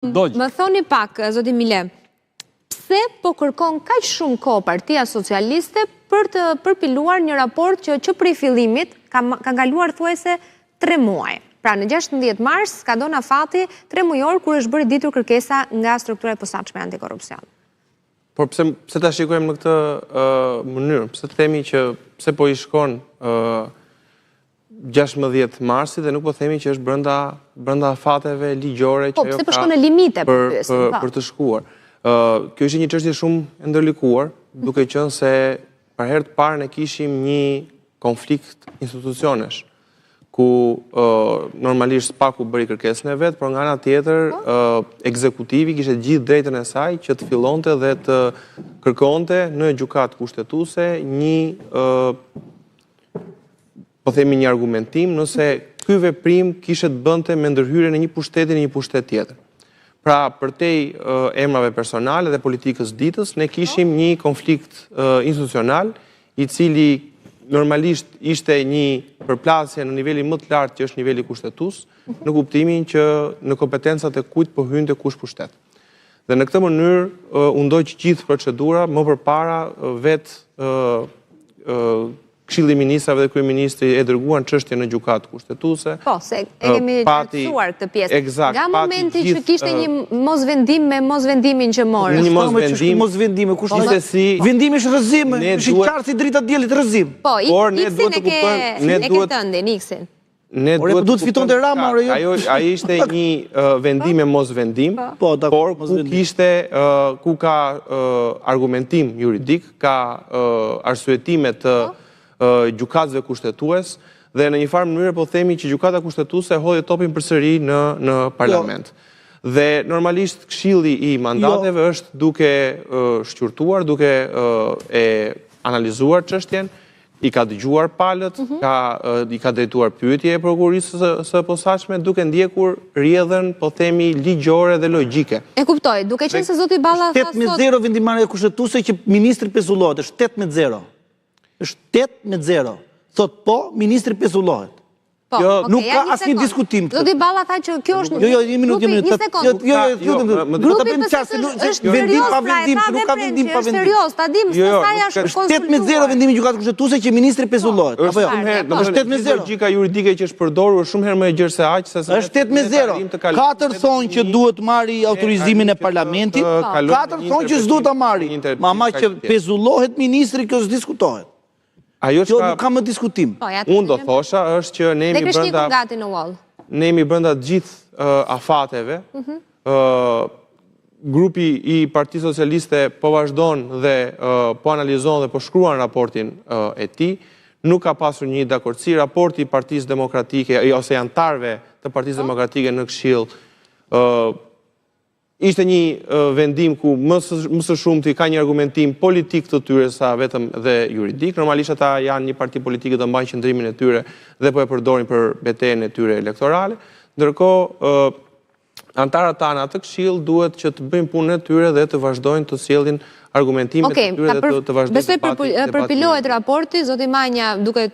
Më thoni pak, zoti Mile, pse po kërkon kaq shumë kohë Partia Socialiste për të përpiluar një raport që prej fillimit ka kaluar thuajse 3 muaj. Pra në 16 mars ka dhënë afati 3 mujor kur është bërë ditur kërkesa nga struktura e posaçme antikorrupsion. Por pse ta shikojmë në këtë mënyrë? Pse themi që pse po i shkon 16 marsit dhe nuk po themi që është brenda afateve ligjore që pse po shkon në limite për të shkuar. Kjo ishte një çështje shumë e ndërlikuar, duke qenë se për herë të parë ne kishim një konflikt institucionesh, ku normalisht SPAK-u bëri kërkesën e vet, por nga ana tjetër ekzekutivi kishte gjithë drejtën e saj që të fillonte dhe të kërkonte në gjykatë kushtetuese një argumentim nëse ky veprim kishte të bënte me ndërhyrje në një pushteti në një pushtet tjetër. Pra, përtej emrave personale dhe politikës ditës, ne kishim një konflikt institucional, i cili normalisht ishte një përplasje në niveli më të lartë që është niveli kushtetues, në kuptimin që në kompetencat e kujt po hynte kush pushtet. Dhe në këtë mënyrë u ndoq gjithë procedura, më përpara Këshilli i Ministrave dhe Kryeministri e dërguan çështjen në gjykatë kushtetuese. Po, se e kemi qartësuar këtë pjesë. Nga momenti që kishte një mosvendim me mosvendimin që morë. Një mosvendim, kush ishte si vendimi është rrëzim, është i qartë si drita diellit rrëzim. Po, X-in e ke tëndin, X-in. Ne duhet të fitonte Rama, ai ishte një vendim me mosvendim, por ku ka argumentim juridik, ka arsyetime të gjykatëve kushtetues dhe në një farë mënyrë po themi që gjykata kushtetuese hodhi topin përsëri në parlament. Dhe normalisht Këshilli i Mandateve është duke shqyrtuar, duke e analizuar çështjen, i ka dëgjuar palët, i ka drejtuar pyetje e prokurisë së posaçme, duke ndjekur rrjedhën, po themi, ligjore dhe logjike. E kuptoj, duke qenë se zoti Balla tha sot 8-0 vendimarrja kushtetuese që ministri pezullohet, është 8-0. Është 8-0. Thot po, ministri pezullohet. Nuk ka asnjë diskutim. Zoti Balla tha që kjo është një minutë. Një sekondë. Grupi është vendim pa vendim, nuk ka vendim pa vendim. Serios, ta dim se sa është konsultuar. 8-0 vendimi i gjykatës kushtetuese që ministri pezullohet. Apo jo? Është 8-0. Logjika juridike që është përdorur shumë herë më e gjerë se aq se është 8-0. 4 thonë që duhet marri autorizimin e parlamentit, 4 thonë që s'duhet ta marri. Ama që pezullohet ministri, kjo s'diskutohet. Ajo nuk ka më diskutim. Unë do thosha është që ne jemi brenda gjithë afateve. Grupi i Partisë Socialiste po vazhdon dhe po analizon dhe po shkruan raportin e tij. Nuk ka pasur një dakordsi. Raporti i Partisë Demokratike ose antarëve të Partisë Demokratike në Këshill ishte një vendim ku më së shumti ka një argumentim politik të tyre sa vetëm dhe juridik. Normalisht ata janë një parti politike të mbajnë qëndrimin e tyre dhe po e përdorin për betejën e tyre elektorale. Ndërkohë, antarët tanë atë Këshill duhet që të bëjnë punën e tyre dhe të vazhdojnë të sjellin argumentimet e tyre dhe të vazhdojnë Besoj përpilohet raporti, zoti Manja, duke